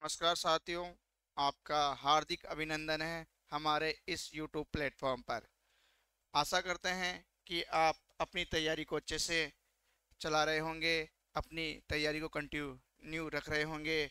नमस्कार साथियों, आपका हार्दिक अभिनंदन है हमारे इस YouTube प्लेटफॉर्म पर। आशा करते हैं कि आप अपनी तैयारी को अच्छे से चला रहे होंगे, अपनी तैयारी को कंटिन्यू रख रहे होंगे।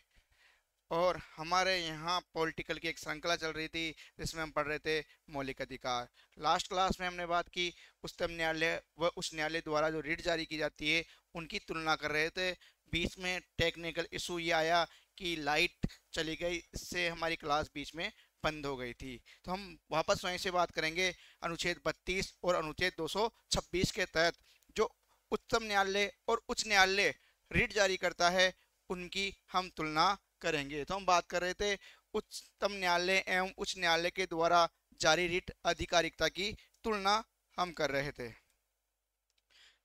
और हमारे यहाँ पॉलिटिकल की एक श्रृंखला चल रही थी जिसमें हम पढ़ रहे थे मौलिक अधिकार। लास्ट क्लास में हमने बात की उच्चतम न्यायालय व उच्च न्यायालय द्वारा जो रीट जारी की जाती है उनकी तुलना कर रहे थे। बीच में टेक्निकल इशू ये आया कि लाइट चली गई, इससे हमारी क्लास बीच में बंद हो गई थी। तो हम वापस वहीं से बात करेंगे अनुच्छेद 32 और अनुच्छेद 226 के तहत जो उच्चतम न्यायालय और उच्च न्यायालय रीट जारी करता है उनकी हम तुलना करेंगे। तो हम बात कर रहे थे उच्चतम न्यायालय एवं उच्च न्यायालय के द्वारा जारी रीट आधिकारिकता की तुलना हम कर रहे थे।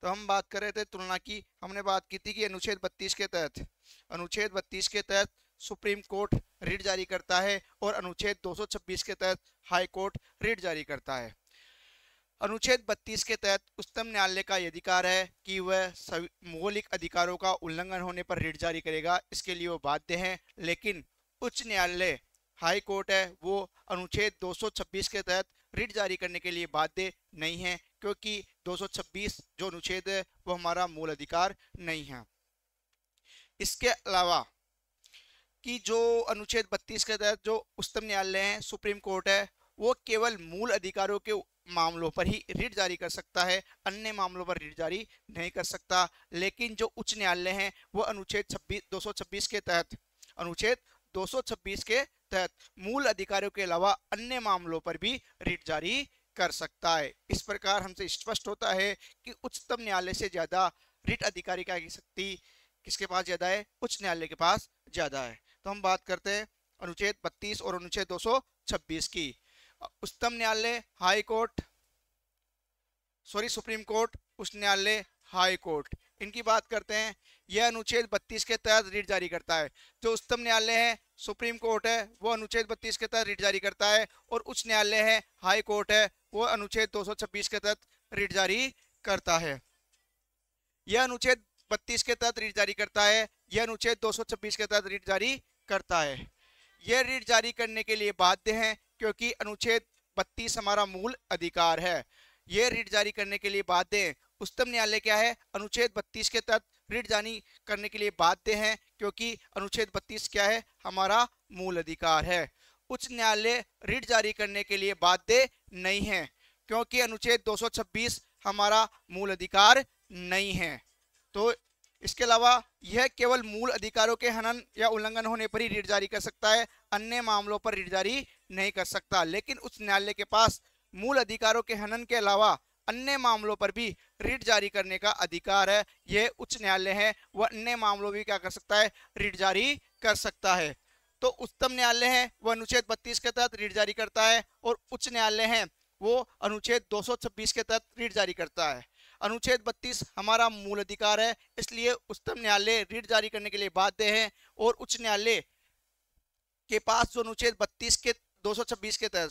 तो हम बात कर रहे थे तुलना की। हमने बात की थी कि अनुच्छेद 32 के तहत सुप्रीम कोर्ट रीट जारी करता है और अनुच्छेद 226 के तहत हाई कोर्ट रीट जारी करता है। अनुच्छेद 32 के तहत उच्चतम न्यायालय का यह अधिकार है कि वह सभी मौलिक अधिकारों का उल्लंघन होने पर रीट जारी करेगा, इसके लिए वो बाध्य है। लेकिन उच्च न्यायालय हाई कोर्ट है वो अनुच्छेद 226 के तहत रीट जारी करने के लिए बाध्य नहीं है, क्योंकि 226 जो अनुच्छेद है वो हमारा मूल अधिकार नहीं है। इसके अलावा कि जो अनुच्छेद 32 के तहत जो उच्चतम न्यायालय है सुप्रीम कोर्ट है वो केवल मूल अधिकारों के मामलों पर ही रीट जारी कर सकता है, अन्य मामलों पर रीट जारी नहीं कर सकता। लेकिन जो उच्च न्यायालय है वो अनुच्छेद 226 के तहत मूल अधिकारों के अलावा अन्य मामलों पर भी रीट जारी कर सकता है। इस प्रकार हमसे स्पष्ट होता है कि उच्चतम न्यायालय से ज्यादा रीट अधिकारिता की शक्ति किसके पास ज्यादा है? उच्च न्यायालय के पास ज्यादा है। तो हम बात करते हैं अनुच्छेद 32 और अनुच्छेद 226 की। उच्चतम न्यायालय हाई कोर्ट सुप्रीम कोर्ट, उच्च न्यायालय हाई कोर्ट, इनकी बात करते हैं। यह अनुच्छेद 32 के तहत रीट जारी करता है। जो उच्चतम न्यायालय है सुप्रीम कोर्ट है वो अनुच्छेद 32 के तहत रीट जारी करता है और उच्च न्यायालय है हाई कोर्ट है वो अनुच्छेद 226 के तहत रीट जारी करता है। यह अनुच्छेद 32 के तहत रीट जारी करता है, यह अनुच्छेद 226 के तहत रीट जारी करता है। यह रीट जारी करने के लिए बाध्य है क्योंकि अनुच्छेद 32 हमारा मूल अधिकार है। यह रीट जारी करने के लिए बाध्य है। उच्चतम न्यायालय क्या है? अनुच्छेद 32 के तहत रीट जारी करने के लिए बाध्य है क्योंकि अनुच्छेद 32 क्या है? हमारा मूल अधिकार है। उच्च न्यायालय रीट जारी करने के लिए बाध्य नहीं है क्योंकि अनुच्छेद 226 हमारा मूल अधिकार नहीं है। तो इसके अलावा यह केवल मूल अधिकारों के हनन या उल्लंघन होने पर ही रीट जारी कर सकता है, अन्य मामलों पर रीट जारी नहीं कर सकता। लेकिन उच्च न्यायालय के पास मूल अधिकारों के हनन के अलावा अन्य मामलों पर भी रीट जारी करने का अधिकार है। यह उच्च न्यायालय है वह अन्य मामलों भी क्या कर सकता है? रीट जारी कर सकता है। तो उच्चतम न्यायालय है वह अनुच्छेद 32 के तहत रीट जारी करता है और उच्च न्यायालय है वो अनुच्छेद 226 के तहत रीट जारी करता है। अनुच्छेद 32 हमारा मूल अधिकार है, इसलिए उच्चतम न्यायालय रीट जारी करने के लिए बाध्य है और उच्च न्यायालय के पास जो अनुच्छेद 32 के 226 के तहत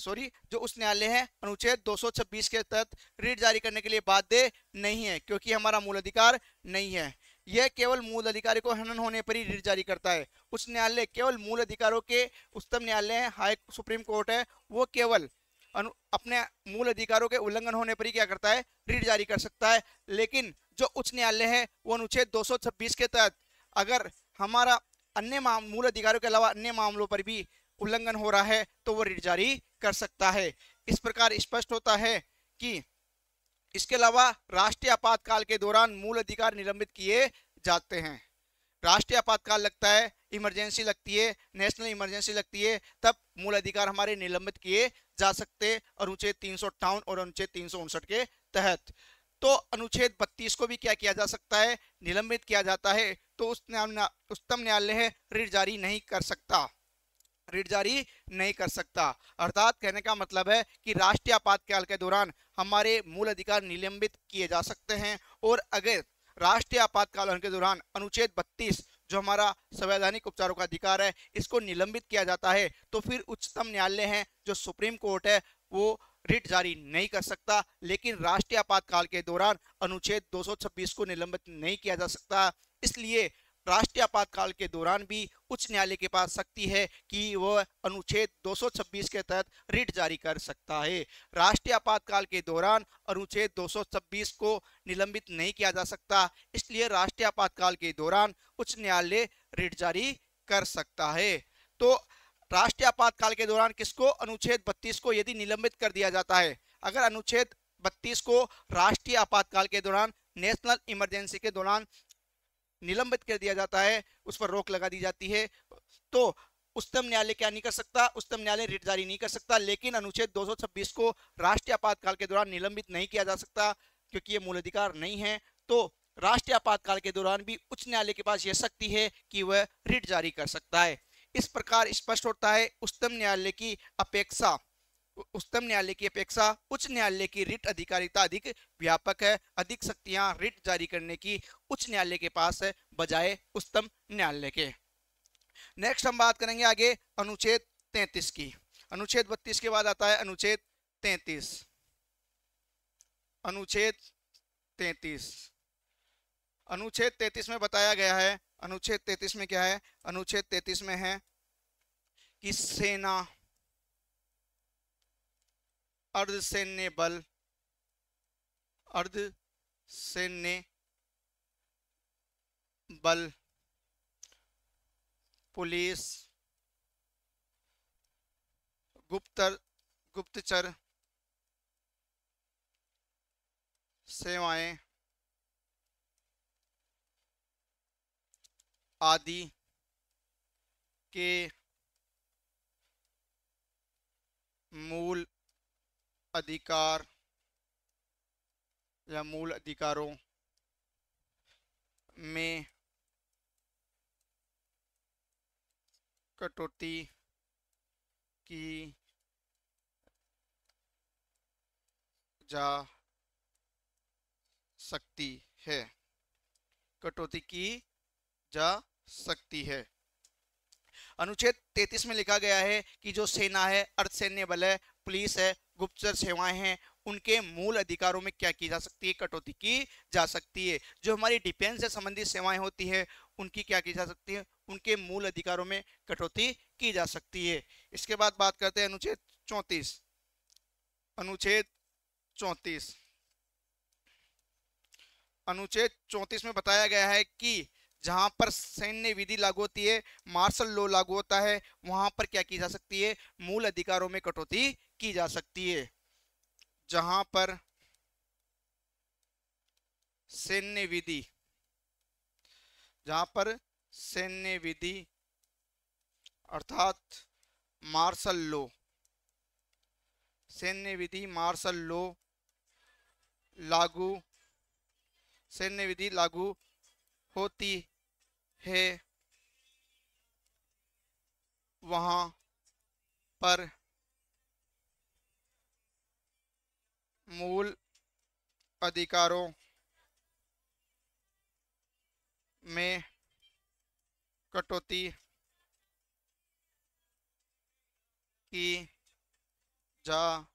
जो उच्च न्यायालय है अनुच्छेद 226 के तहत रीट जारी करने के लिए बाध्य नहीं है क्योंकि हमारा मूल अधिकार नहीं है। यह केवल मूल अधिकारों को हनन होने पर ही रीट जारी करता है। उच्च न्यायालय केवल मूल अधिकारों के, उच्चतम न्यायालय हाई सुप्रीम कोर्ट है वो केवल अपने मूल अधिकारों के उल्लंघन होने पर ही क्या करता है? रीट जारी कर सकता है। लेकिन जो उच्च न्यायालय है वो अनुच्छेद 226 के तहत अगर हमारा अन्य मूल अधिकारों के अलावा अन्य मामलों पर भी उल्लंघन हो रहा है तो वो रीट जारी कर सकता है। इस प्रकार स्पष्ट होता है कि इसके अलावा राष्ट्रीय आपातकाल के दौरान मूल अधिकार निलंबित किए जाते हैं। राष्ट्रीय आपातकाल लगता है, इमरजेंसी लगती है, नेशनल इमरजेंसी लगती है, तब मूल अधिकार हमारे निलंबित किए जा सकते अनुच्छेद 358 और अनुच्छेद 359 के तहत। तो अनुच्छेद 32 को भी क्या किया जा सकता है? निलंबित किया जाता है। तो उच्चतम न्यायालय है रीट जारी नहीं कर सकता। अर्थात कहने का मतलब है कि राष्ट्रीय आपातकाल के दौरान हमारे मूल अधिकार निलंबित किए जा सकते हैं और अगर राष्ट्रीय आपातकाल के दौरान अनुच्छेद 32 जो हमारा संवैधानिक उपचारों का अधिकार है इसको निलंबित किया जाता है तो फिर उच्चतम न्यायालय है जो सुप्रीम कोर्ट है वो रीट जारी नहीं कर सकता। लेकिन राष्ट्रीय आपातकाल के दौरान अनुच्छेद 226 को निलंबित नहीं किया जा सकता, इसलिए राष्ट्रीय आपातकाल के दौरान भी उच्च न्यायालय के पास शक्ति है कि वह अनुच्छेद 226 के तहत रिट जारी कर सकता है। राष्ट्रीय आपातकाल के दौरान अनुच्छेद 226 को निलंबित नहीं किया जा सकता, इसलिए राष्ट्रीय आपातकाल के दौरान उच्च न्यायालय रिट जारी कर सकता है। तो राष्ट्रीय आपातकाल के दौरान किसको, अनुच्छेद 32 को यदि निलंबित कर दिया जाता है, अगर अनुच्छेद 32 को राष्ट्रीय आपातकाल के दौरान, नेशनल इमरजेंसी के दौरान निलंबित कर दिया जाता है, उस पर रोक लगा दी जाती है, तो उच्चतम न्यायालय क्या नहीं कर सकता, उच्चतम न्यायालय रिट जारी नहीं कर सकता। लेकिन अनुच्छेद 226 को राष्ट्रीय आपातकाल के दौरान निलंबित नहीं किया जा सकता क्योंकि ये मूल अधिकार नहीं है। तो राष्ट्रीय आपातकाल के दौरान भी उच्च न्यायालय के पास यह शक्ति है कि वह रिट जारी कर सकता है। इस प्रकार स्पष्ट होता है उच्चतम न्यायालय की अपेक्षा उच्च न्यायालय की रिट अधिकारिता अधिक व्यापक है, अधिक शक्तियां रिट जारी करने की उच्च न्यायालय के पास है बजाय उच्चतम न्यायालय के। नेक्स्ट हम बात करेंगे आगे अनुच्छेद 33 की। अनुच्छेद 32 के बाद आता है अनुच्छेद 33। अनुच्छेद 33 में बताया गया है, अनुच्छेद 33 में क्या है, अनुच्छेद 33 में है कि सेना, अर्धसैन्य बल, पुलिस, गुप्तचर सेवाएं आदि के मूल अधिकार या मूल अधिकारों में कटौती की जा सकती है, कटौती की जा सकती है। अनुच्छेद 33 में लिखा गया है कि जो सेना है, अर्धसैन्य बल है, पुलिस है, गुप्तचर सेवाएं हैं, उनके मूल अधिकारों में क्या की जा सकती है, कटौती की जा सकती है। जो हमारी डिफेंस से संबंधित सेवाएं होती है उनकी क्या की जा सकती है, उनके मूल अधिकारों में कटौती की जा सकती है। इसके बाद बात करते हैं अनुच्छेद 34। अनुच्छेद 34 में बताया गया है कि जहां पर सैन्य विधि लागू होती है, मार्शल लॉ लागू होता है, वहां पर क्या की जा सकती है, मूल अधिकारों में कटौती की जा सकती है। जहां पर सैन्य विधि अर्थात मार्शल लॉ, सैन्य विधि लागू होती है, वहां पर मूल अधिकारों में कटौती की जा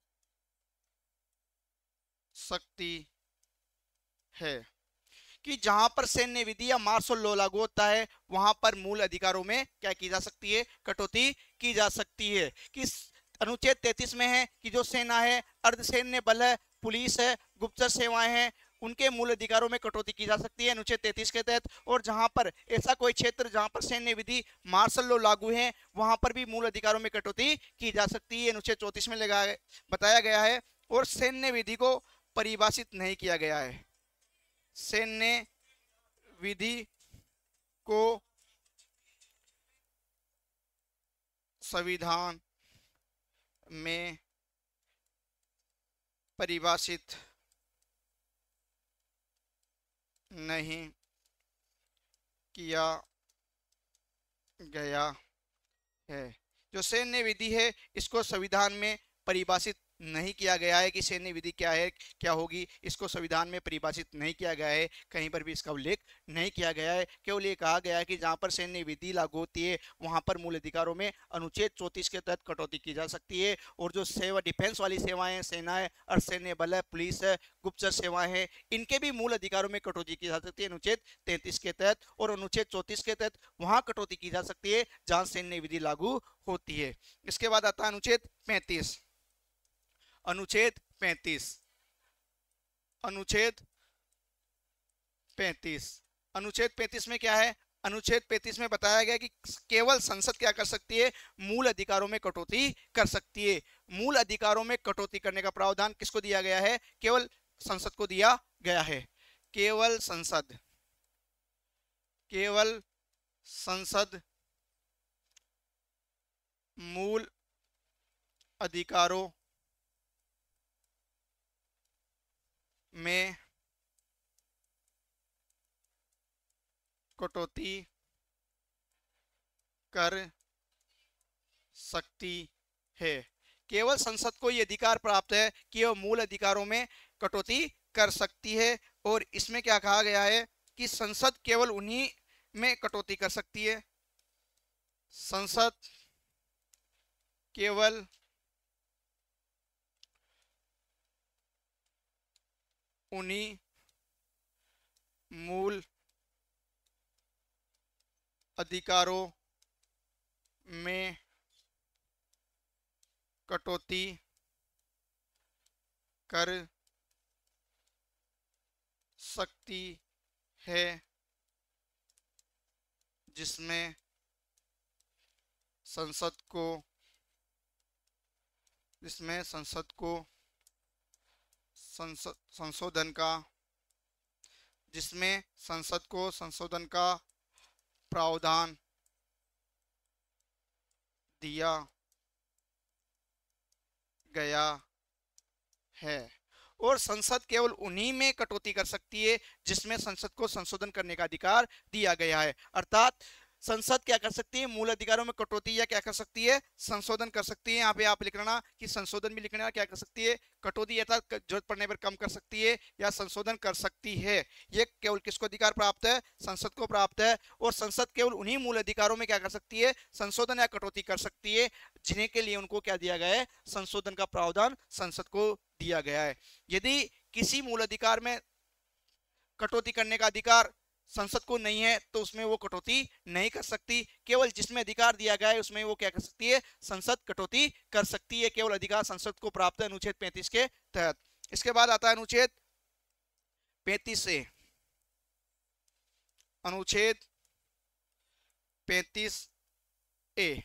सकती है। कि जहां पर सैन्य विधि या मार्शल लॉ लागू होता है वहां पर मूल अधिकारों में क्या की जा सकती है, कटौती की जा सकती है। कि अनुच्छेद 33 में है कि जो सेना है, अर्धसैन्य बल है, पुलिस है, गुप्तचर सेवाएं हैं, उनके मूल अधिकारों में कटौती की जा सकती है अनुच्छेद 33 के तहत। और जहां पर ऐसा कोई क्षेत्र जहां पर सैन्य विधि मार्शल लॉ लागू है वहां पर भी मूल अधिकारों में कटौती की जा सकती है, अनुच्छेद 34 में बताया गया है। और सैन्य विधि को परिभाषित नहीं किया गया है, सैन्य विधि को संविधान में परिभाषित नहीं किया गया है। जो सैन्य विधि है इसको संविधान में परिभाषित नहीं किया गया है कि सैन्य विधि क्या है, क्या होगी, इसको संविधान में परिभाषित नहीं किया गया है, कहीं पर भी इसका उल्लेख नहीं किया गया है। केवल ये कहा गया है कि जहां पर सैन्य विधि लागू होती है वहां पर मूल अधिकारों में अनुच्छेद 34 के तहत कटौती की जा सकती है। और जो सेवा डिफेंस वाली सेवाएं, सेना है, अर्धसैन्य बल है, पुलिस है, गुप्तचर सेवाएं हैं, इनके भी मूल अधिकारों में कटौती की जा सकती है अनुच्छेद 33 के तहत। और अनुच्छेद 34 के तहत वहां कटौती की जा सकती है जहां सैन्य विधि लागू होती है। इसके बाद आता है अनुच्छेद 35। अनुच्छेद 35, अनुच्छेद 35, अनुच्छेद 35 में क्या है? अनुच्छेद 35 में बताया गया कि केवल संसद क्या कर सकती है? मूल अधिकारों में कटौती कर सकती है। मूल अधिकारों में कटौती करने का प्रावधान किसको दिया गया है? केवल संसद को दिया गया है। केवल संसद, केवल संसद मूल अधिकारों में कटौती कर सकती है। केवल संसद को यह अधिकार प्राप्त है कि वह मूल अधिकारों में कटौती कर सकती है। और इसमें क्या कहा गया है कि संसद केवल उन्हीं में कटौती कर सकती है। संसद केवल उन्हीं मूल अधिकारों में कटौती कर सकती है जिसमें संसद को संशोधन का जिसमें संसद को संशोधन का प्रावधान दिया गया है। और संसद केवल उन्हीं में कटौती कर सकती है जिसमें संसद को संशोधन करने का अधिकार दिया गया है। अर्थात संसद क्या कर सकती है? मूल अधिकारों में कटौती या क्या कर सकती है? संशोधन कर सकती है। यहाँ पे आप लिख लेना कि संशोधन भी लिखना, क्या कर सकती है? कटौती अर्थात जरूरत पड़ने पर कम कर सकती है या संशोधन कर सकती है। ये केवल किसको अधिकार प्राप्त है? संसद को प्राप्त है। और संसद केवल उन्हीं मूल अधिकारों में क्या कर सकती है? संशोधन या कटौती कर सकती है जिन्हें के लिए उनको क्या दिया गया है? संशोधन का प्रावधान संसद को दिया गया है। यदि किसी मूल अधिकार में कटौती करने का अधिकार संसद को नहीं है तो उसमें वो कटौती नहीं कर सकती। केवल जिसमें अधिकार दिया गया है उसमें वो क्या कर सकती है? संसद कटौती कर सकती है। केवल अधिकार संसद को प्राप्त है अनुच्छेद 35 के तहत। इसके बाद आता है अनुच्छेद 35 से, अनुच्छेद 35 ए।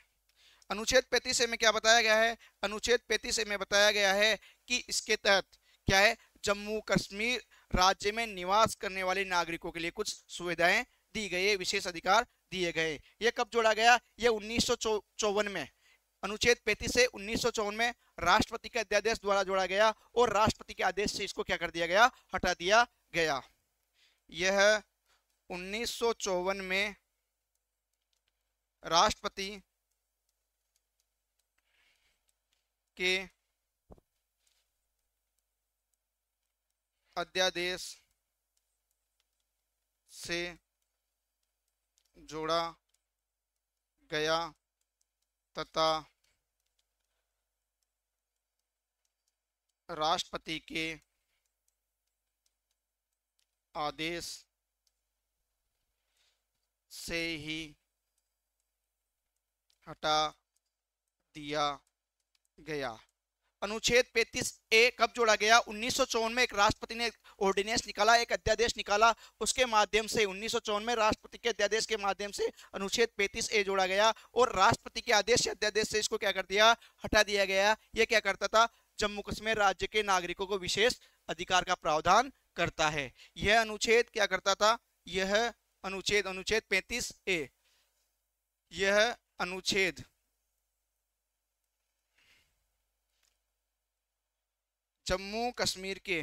अनुच्छेद 35 ए में क्या बताया गया है? अनुच्छेद 35 ए में बताया गया है कि इसके तहत क्या है? जम्मू कश्मीर राज्य में निवास करने वाले नागरिकों के लिए कुछ सुविधाएं दी गई है, विशेष अधिकार दिए गए। ये कब जोड़ा गया? ये 1954 में, अनुच्छेद 35 से 1954 में राष्ट्रपति के अध्यादेश द्वारा जोड़ा गया। और राष्ट्रपति के आदेश से इसको क्या कर दिया गया? हटा दिया गया। यह 1954 में राष्ट्रपति के अध्यादेश से जोड़ा गया तथा राष्ट्रपति के आदेश से ही हटा दिया गया। अनुच्छेद 35 ए कब जोड़ा गया? 1954 में एक राष्ट्रपति ने ऑर्डिनेंस निकाला, एक अध्यादेश निकाला, उसके माध्यम से 1954 में राष्ट्रपति के अध्यादेश के माध्यम से अनुच्छेद 35 ए जोड़ा गया। और राष्ट्रपति के आदेश या अध्यादेश से इसको क्या कर दिया? हटा दिया गया। यह क्या करता था? जम्मू कश्मीर राज्य के नागरिकों को विशेष अधिकार का प्रावधान करता है। यह अनुच्छेद क्या करता था? यह अनुच्छेद 35 ए, यह अनुच्छेद जम्मू कश्मीर के,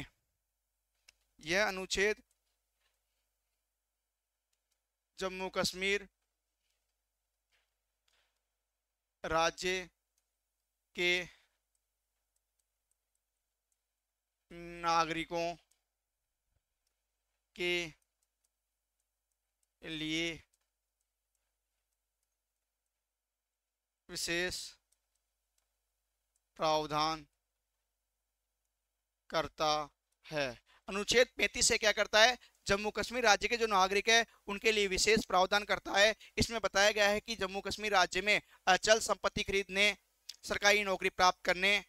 यह अनुच्छेद जम्मू कश्मीर राज्य के नागरिकों के लिए विशेष प्रावधान करता है। अनुच्छेद 35 से क्या करता है? जम्मू कश्मीर राज्य के जो नागरिक है उनके लिए विशेष प्रावधान करता है। इसमें बताया गया है कि जम्मू कश्मीर राज्य में अचल संपत्ति खरीदने, सरकारी नौकरी प्राप्त करने,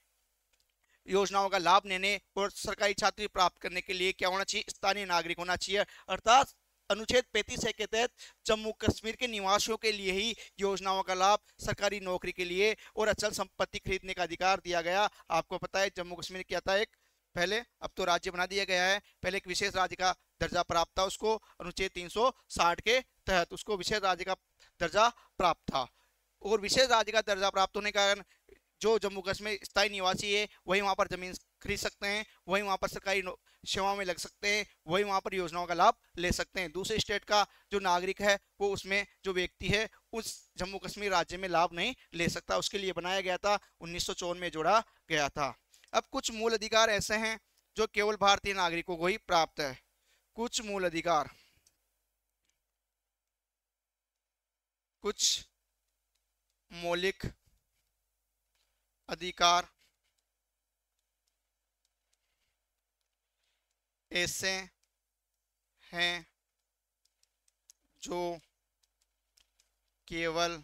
योजनाओं का लाभ लेने और सरकारी छात्रवृत्ति प्राप्त करने के लिए क्या होना चाहिए? स्थानीय नागरिक होना चाहिए। अर्थात अनुच्छेद 35 के तहत जम्मू कश्मीर के निवासियों के लिए ही योजनाओं का लाभ, सरकारी नौकरी के लिए और अचल संपत्ति खरीदने का अधिकार दिया गया। आपको पता है जम्मू कश्मीर क्या था? एक पहले, अब तो राज्य बना दिया गया है, पहले एक विशेष राज्य का दर्जा प्राप्त था, उसको अनुच्छेद 360 के तहत उसको विशेष राज्य का दर्जा प्राप्त था। और विशेष राज्य का दर्जा प्राप्त होने के कारण जो जम्मू कश्मीर स्थायी निवासी है वही वहां पर जमीन खरीद सकते हैं, वही वहां पर सरकारी सेवाओं में लग सकते हैं, वही वहां पर योजनाओं का लाभ ले सकते हैं। दूसरे स्टेट का जो नागरिक है वो उसमें जो व्यक्ति है उस जम्मू कश्मीर राज्य में लाभ नहीं ले सकता। उसके लिए बनाया गया था, 1954 में जोड़ा गया था। अब कुछ मूल अधिकार ऐसे हैं जो केवल भारतीय नागरिकों को ही प्राप्त है। कुछ मूल अधिकार, कुछ मौलिक अधिकार ऐसे हैं जो केवल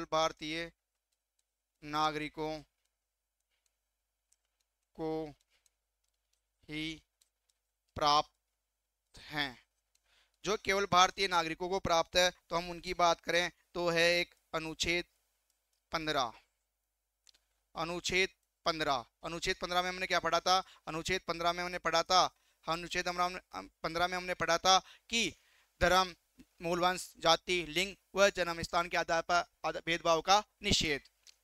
भारतीय नागरिकों को ही प्राप्त हैं। जो केवल भारतीय नागरिकों को प्राप्त है तो हम उनकी बात करें तो है एक अनुच्छेद 15। अनुच्छेद 15 में हमने क्या पढ़ा था? अनुच्छेद 15 में हमने पढ़ा था कि धर्म, मूलवंश, जाति, लिंग व जन्म स्थान के आधार पर भेदभाव का निषेध।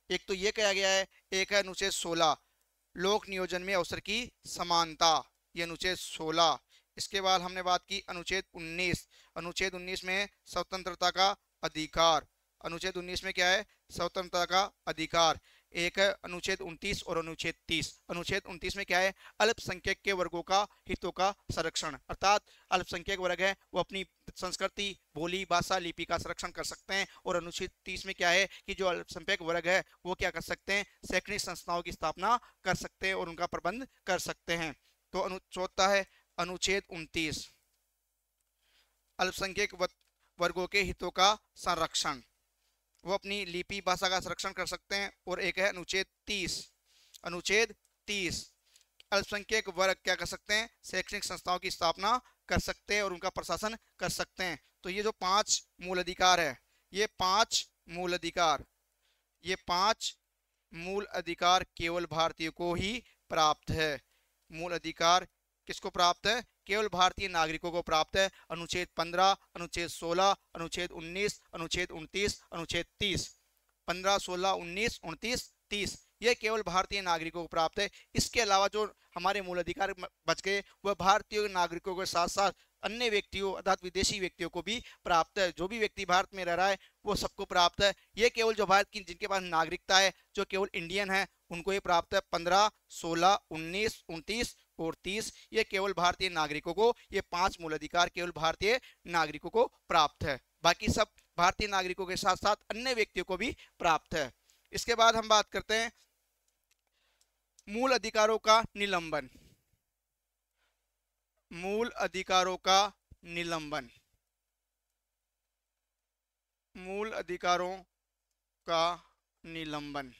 एक तो ये कहा गया है। एक है अनुच्छेद 16, लोक नियोजन में अवसर की समानता, ये अनुच्छेद 16। इसके बाद हमने बात की अनुच्छेद 19। अनुच्छेद 19 में स्वतंत्रता का अधिकार। अनुच्छेद 19 में क्या है? स्वतंत्रता का अधिकार। एक है अनुच्छेद 29 और अनुच्छेद 30। अनुच्छेद 29 में क्या है? अल्पसंख्यक के वर्गों का हितों का संरक्षण। अर्थात अल्पसंख्यक वर्ग है वो अपनी संस्कृति, बोली, भाषा, लिपि का संरक्षण कर सकते हैं। और अनुच्छेद 30 में क्या है कि जो अल्पसंख्यक वर्ग है वो क्या कर सकते हैं? शैक्षणिक संस्थाओं की स्थापना कर सकते हैं और उनका प्रबंध कर सकते हैं। तो चौथा है अनुच्छेद 29, अल्पसंख्यक वर्गों के हितों का संरक्षण, वो अपनी लिपि, भाषा का संरक्षण कर सकते हैं। और एक है अनुच्छेद 30। अनुच्छेद 30, अल्पसंख्यक वर्ग क्या कर सकते हैं? शैक्षणिक संस्थाओं की स्थापना कर सकते हैं और उनका प्रशासन कर सकते हैं। तो ये जो 5 मूल अधिकार है, ये 5 मूल अधिकार केवल भारतीय को ही प्राप्त है। मूल अधिकार किसको प्राप्त है? केवल भारतीय नागरिकों को प्राप्त है। अनुच्छेद 15, अनुच्छेद 16, अनुच्छेद 19, अनुच्छेद 29, अनुच्छेद 30। 15, 16, 19, 29, 30 ये केवल भारतीय नागरिकों को प्राप्त है। इसके अलावा जो हमारे मूल अधिकार बच गए वह भारतीय नागरिकों के साथ साथ अन्य व्यक्तियों अर्थात विदेशी व्यक्तियों को भी प्राप्त है। जो भी व्यक्ति भारत में रह रहा है वो सबको प्राप्त है। ये केवल जो भारत की जिनके पास नागरिकता है, जो केवल इंडियन है, उनको ये प्राप्त है। 15, 16, 19, 29 और 30 ये केवल भारतीय नागरिकों को, ये 5 मूल अधिकार केवल भारतीय नागरिकों को प्राप्त है। बाकी सब भारतीय नागरिकों के साथ साथ अन्य व्यक्तियों को भी प्राप्त है। इसके बाद हम बात करते हैं मूल अधिकारों का निलंबन। मूल अधिकारों का निलंबन। मूल अधिकारों का निलंबन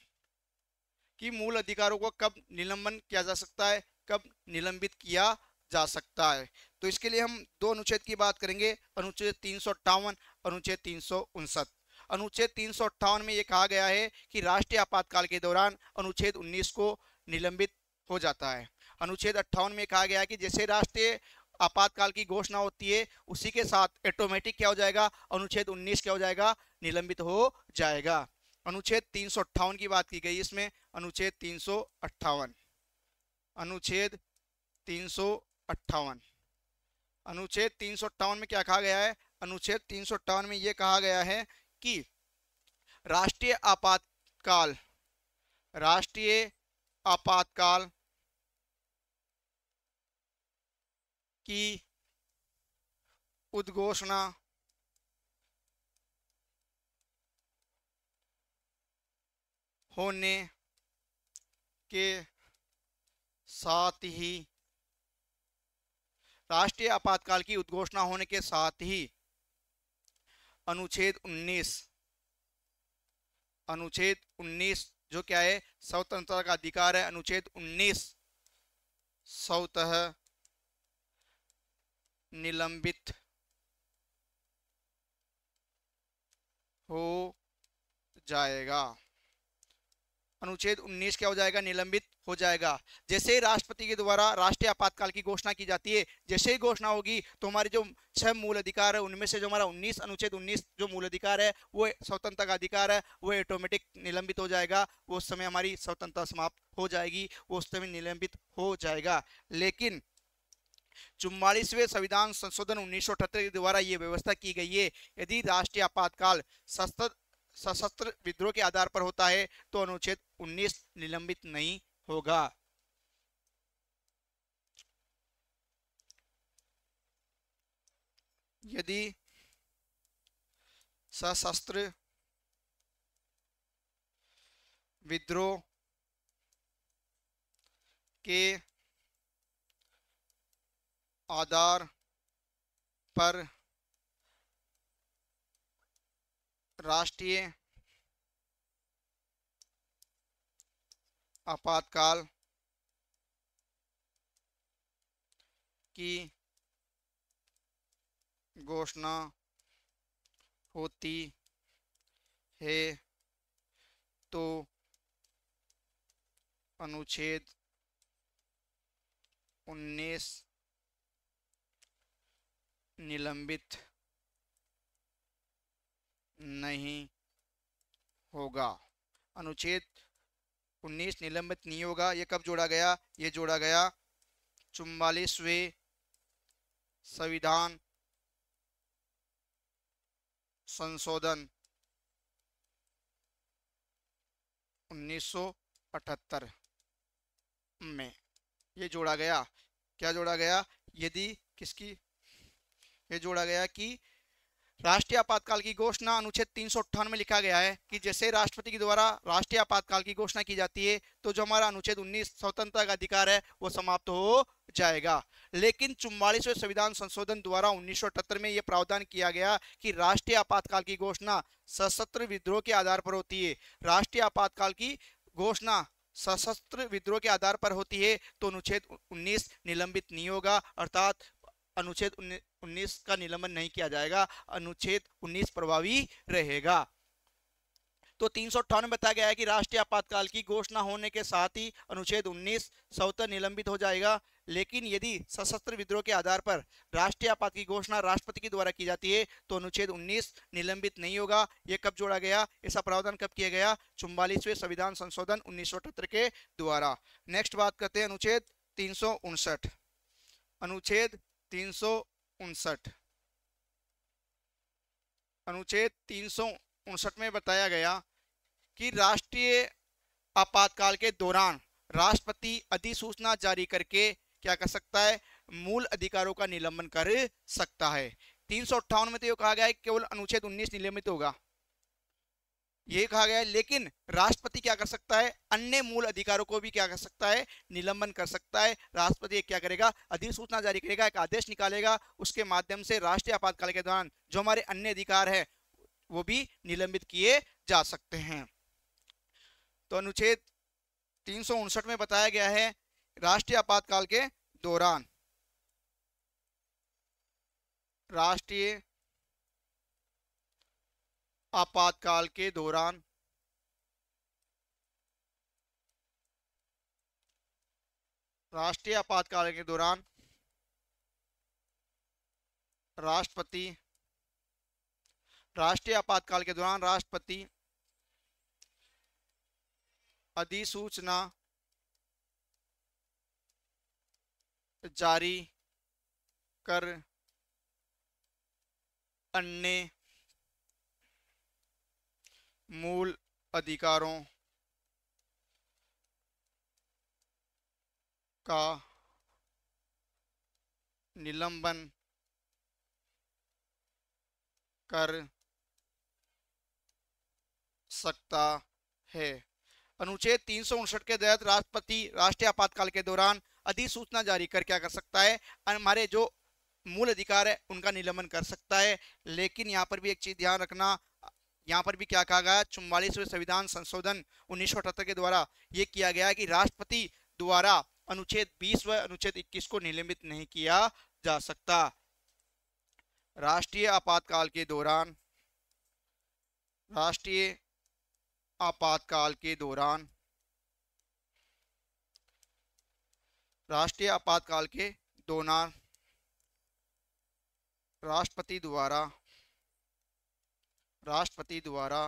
कि मूल अधिकारों को कब निलंबन किया जा सकता है, कब निलंबित किया जा सकता है। तो इसके लिए हम 2 अनुच्छेद की बात करेंगे, अनुच्छेद 358, अनुच्छेद 359। अनुच्छेद 358 में यह कहा गया है कि राष्ट्रीय आपातकाल के दौरान अनुच्छेद 19 को निलंबित हो जाता है। अनुच्छेद 58 में कहा गया है कि जैसे राष्ट्रीय आपातकाल की घोषणा होती है उसी के साथ ऑटोमेटिक क्या हो जाएगा? अनुच्छेद 19 क्या हो जाएगा? निलंबित हो जाएगा। अनुच्छेद 358 की बात की गई इसमें। अनुच्छेद 358, अनुच्छेद 358, अनुच्छेद 358 में क्या कहा गया है? अनुच्छेद 358 में यह कहा गया है कि राष्ट्रीय आपातकाल, राष्ट्रीय आपातकाल की उद्घोषणा होने के साथ ही, राष्ट्रीय आपातकाल की उद्घोषणा होने के साथ ही अनुच्छेद 19, अनुच्छेद 19 जो क्या है, स्वतंत्रता का अधिकार है, अनुच्छेद 19 स्वतः निलंबित हो जाएगा। अनुच्छेद 19 क्या हो जाएगा, निलंबित हो जाएगा। जैसे ही राष्ट्रपति के द्वारा राष्ट्रीय आपातकाल की घोषणा की जाती है, जैसे ही घोषणा होगी तो हमारे जो 6 मूल अधिकार है उनमें से जो हमारा 19 अनुच्छेद 19 जो मूल अधिकार है, वो स्वतंत्रता का अधिकार है, वो ऑटोमेटिक निलंबित हो जाएगा। वो उस समय हमारी स्वतंत्रता समाप्त हो जाएगी, वो उस समय निलंबित हो जाएगा। लेकिन 44वें संविधान संशोधन 1978 के द्वारा ये व्यवस्था की गई है, यदि राष्ट्रीय आपातकाल सशस्त्र विद्रोह के आधार पर होता है तो अनुच्छेद 19 निलंबित नहीं होगा। यदि सशस्त्र विद्रोह के आधार पर राष्ट्रीय आपातकाल की घोषणा होती है तो अनुच्छेद 19 निलंबित नहीं होगा। अनुच्छेद 19 निलंबित नहीं होगा। ये कब जोड़ा गया, ये जोड़ा गया 44वें संविधान संशोधन 1978 में ये जोड़ा गया। क्या जोड़ा गया, यदि किसकी, ये जोड़ा गया कि राष्ट्रीय आपातकाल की घोषणा, अनुच्छेद 358 में लिखा गया है कि जैसे राष्ट्रपति के द्वारा राष्ट्रीय आपातकाल की घोषणा की जाती है तो जो हमारा अनुच्छेद 19 स्वतंत्रता का अधिकार है वो समाप्त हो जाएगा। लेकिन 44वें संविधान संशोधन द्वारा 1978 में यह प्रावधान किया गया कि राष्ट्रीय आपातकाल की घोषणा सशस्त्र विद्रोह के आधार पर होती है। राष्ट्रीय आपातकाल की घोषणा सशस्त्र विद्रोह के आधार पर होती है तो अनुच्छेद 19 निलंबित नहीं होगा, अर्थात अनुच्छेद 19 का निलंबन नहीं किया जाएगा, अनुच्छेद 19 प्रभावी रहेगा। तो 358 में बताया गया है कि राष्ट्रीय आपातकाल की घोषणा होने के साथ ही अनुच्छेद 19 स्वतः निलंबित हो जाएगा। लेकिन यदि सशस्त्र विद्रोह के आधार पर राष्ट्रीय आपात की घोषणा राष्ट्रपति के द्वारा की जाती है तो अनुच्छेद 19 निलंबित नहीं होगा। यह कब जोड़ा गया, ऐसा प्रावधान कब किया गया, 44वें संविधान संशोधन 1978 के द्वारा। नेक्स्ट बात करते हैं अनुच्छेद 359। अनुच्छेद 359, अनुच्छेद 359 में बताया गया कि राष्ट्रीय आपातकाल के दौरान राष्ट्रपति अधिसूचना जारी करके क्या कर सकता है, मूल अधिकारों का निलंबन कर सकता है। 358 में तो ये कहा गया है केवल अनुच्छेद 19 निलंबित होगा, ये कहा गया है। लेकिन राष्ट्रपति क्या कर सकता है, अन्य मूल अधिकारों को भी क्या कर सकता है, निलंबन कर सकता है। राष्ट्रपति क्या करेगा, अधिसूचना जारी करेगा, एक आदेश निकालेगा, उसके माध्यम से राष्ट्रीय आपातकाल के दौरान जो हमारे अन्य अधिकार है वो भी निलंबित किए जा सकते हैं। तो अनुच्छेद 359 में बताया गया है राष्ट्रीय आपातकाल के दौरान, राष्ट्रीय आपातकाल के दौरान राष्ट्रीय आपातकाल के दौरान राष्ट्रपति, राष्ट्रीय आपातकाल के दौरान राष्ट्रपति अधिसूचना जारी कर अन्य मूल अधिकारों का निलंबन कर सकता है। अनुच्छेद 359 के तहत राष्ट्रपति राष्ट्रीय आपातकाल के दौरान अधिसूचना जारी कर क्या कर सकता है, हमारे जो मूल अधिकार है उनका निलंबन कर सकता है। लेकिन यहाँ पर भी एक चीज ध्यान रखना, यहाँ पर भी क्या कहा गया, 44वें संविधान संशोधन 1978 के द्वारा ये किया गया कि राष्ट्रपति द्वारा अनुच्छेद 20 व अनुच्छेद 21 को निलंबित नहीं किया जा सकता। राष्ट्रीय आपातकाल के दौरान राष्ट्रीय आपातकाल के दौरान राष्ट्रीय आपातकाल के दौरान राष्ट्रपति द्वारा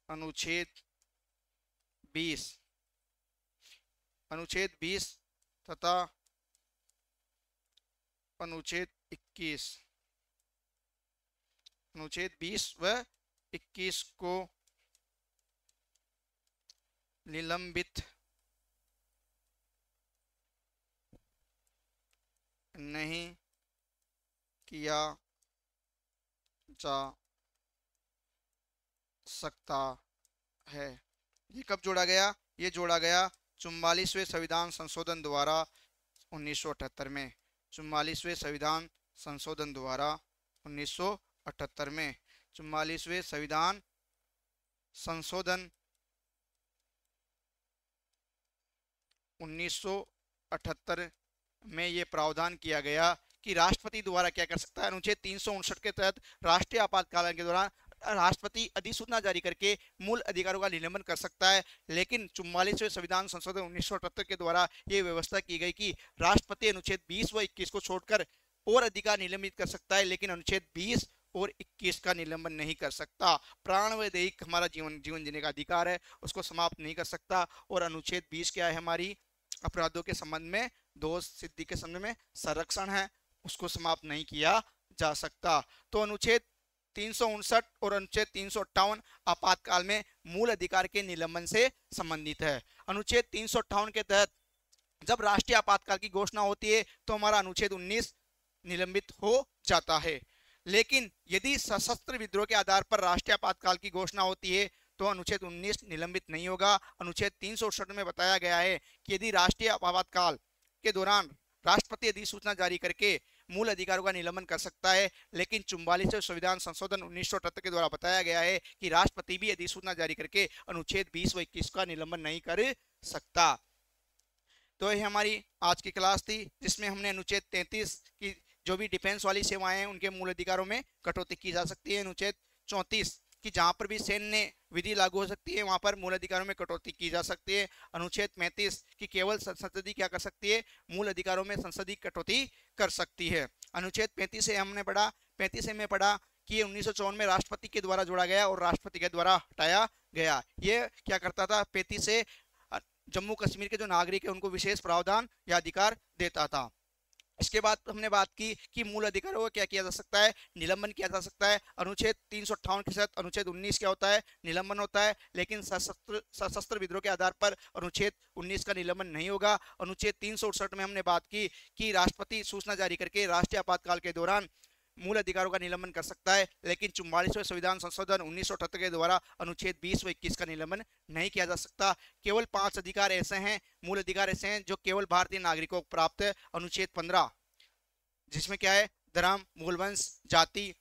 अनुच्छेद 20 तथा अनुच्छेद 20 व 21 को निलंबित नहीं किया जा सकता है। ये कब जोड़ा गया, ये जोड़ा गया 44वें संविधान संशोधन द्वारा 1978 में। 44वें संविधान संशोधन द्वारा 1978 में 44वें संविधान संशोधन 1978 में ये प्रावधान किया गया कि राष्ट्रपति द्वारा क्या कर सकता है, अनुच्छेद 359 के तहत राष्ट्रीय आपातकाल के दौरान राष्ट्रपति अधिसूचना जारी करके मूल अधिकारों का निलंबन कर सकता है। लेकिन 44वें संविधान संशोधन 1978 के द्वारा ये व्यवस्था की गई कि राष्ट्रपति अनुच्छेद 20 व 21 को छोड़कर और अधिकार निलंबित कर सकता है, लेकिन अनुच्छेद 20 और 21 का निलंबन नहीं कर सकता। प्राण व दैहिक हमारा जीवन जीने का अधिकार है, उसको समाप्त नहीं कर सकता। और अनुच्छेद 20 क्या है, हमारी अपराधों के संबंध में, दोष सिद्धि के संबंध में संरक्षण है, उसको समाप्त नहीं किया जा सकता। तो अनुच्छेद 359 और अनुच्छेद 358 आपातकाल में मूल अधिकार के निलंबन से संबंधित है। अनुच्छेद 358 के तहत जब राष्ट्रीय आपातकाल की घोषणा होती है तो हमारा अनुच्छेद 19 निलंबित हो जाता है। लेकिन यदि सशस्त्र विद्रोह के आधार पर राष्ट्रीय आपातकाल की घोषणा होती है तो अनुच्छेद 19 निलंबित नहीं होगा। अनुच्छेद 368 में बताया गया है कि यदि राष्ट्रीय आपातकाल के दौरान राष्ट्रपति अधिसूचना जारी करके मूल अधिकारों का निलंबन कर सकता है, लेकिन 44वें संविधान संशोधन 1978 के द्वारा बताया गया है कि राष्ट्रपति भी अधिसूचना जारी करके अनुच्छेद 20 व 21 का निलंबन नहीं कर सकता। तो ये हमारी आज की क्लास थी, जिसमें हमने अनुच्छेद 33 की जो भी डिफेंस वाली सेवाएं हैं उनके मूल अधिकारों में कटौती की जा सकती है। अनुच्छेद 34 कि जहां पर भी सैन्य विधि लागू हो सकती है वहां पर मूल अधिकारों में कटौती की जा सकती है। अनुच्छेद 35 कि केवल संसदीय क्या कर सकती है, मूल अधिकारों में संसदीय कटौती कर सकती है। अनुच्छेद 35 से हमने पढ़ा, 35 में पढ़ा कि 1954 में राष्ट्रपति के द्वारा जोड़ा गया और राष्ट्रपति के द्वारा हटाया गया। ये क्या करता था, 35 से जम्मू कश्मीर के जो नागरिक है उनको विशेष प्रावधान या अधिकार देता था। इसके बाद हमने बात की कि मूल अधिकारों को क्या किया जा सकता है, निलंबन किया जा सकता है। अनुच्छेद 358 के साथ अनुच्छेद 19 क्या होता है, निलंबन होता है। लेकिन सशस्त्र विद्रोह के आधार पर अनुच्छेद 19 का निलंबन नहीं होगा। अनुच्छेद 368 में हमने बात की कि राष्ट्रपति सूचना जारी करके राष्ट्रीय आपातकाल के दौरान मूल अधिकारों का निलंबन कर सकता है, लेकिन 44वें संविधान संशोधन 1978 के द्वारा अनुच्छेद 20 व 21 का निलंबन नहीं किया जा सकता। केवल 5 अधिकार ऐसे हैं, मूल अधिकार ऐसे हैं जो केवल भारतीय नागरिकों को प्राप्त है। अनुच्छेद 15 जिसमें क्या है, धर्म, मूल वंश, जाति,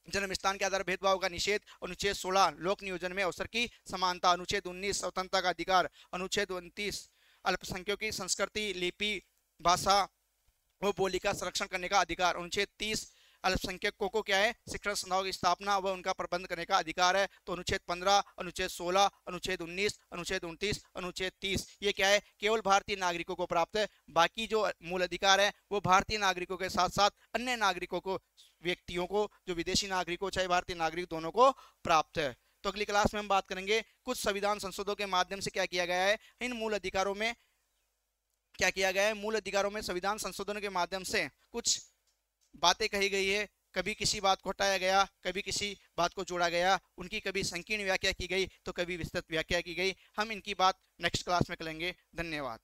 जन्म स्थान के आधार भेदभाव का निषेध। अनुच्छेद 16 लोक नियोजन में अवसर की समानता। अनुच्छेद 19 स्वतंत्रता का अधिकार। अनुच्छेद 29 अल्पसंख्यकों की संस्कृति, लिपि, भाषा व बोली का संरक्षण करने का अधिकार। अनुच्छेद 30 अल्पसंख्यकों को क्या है, शिक्षण संस्थाओं की स्थापना व उनका प्रबंध करने का अधिकार है। तो अनुच्छेद 15, अनुच्छेद 16, अनुच्छेद 19, अनुच्छेद 29, अनुच्छेद 30 ये क्या है, केवल भारतीय नागरिकों को प्राप्त है। बाकी जो मूल अधिकार है वो भारतीय नागरिकों के साथ साथ अन्य नागरिकों को, व्यक्तियों को, जो विदेशी नागरिक हो चाहे भारतीय नागरिक, दोनों को प्राप्त है। तो अगली क्लास में हम बात करेंगे कुछ संविधान संशोधनों के माध्यम से क्या किया गया है, इन मूल अधिकारों में क्या किया गया है, मूल अधिकारों में संविधान संशोधन के माध्यम से कुछ बातें कही गई है कभी किसी बात को हटाया गया, कभी किसी बात को जोड़ा गया, उनकी कभी संकीर्ण व्याख्या की गई तो कभी विस्तृत व्याख्या की गई। हम इनकी बात नेक्स्ट क्लास में करेंगे। धन्यवाद।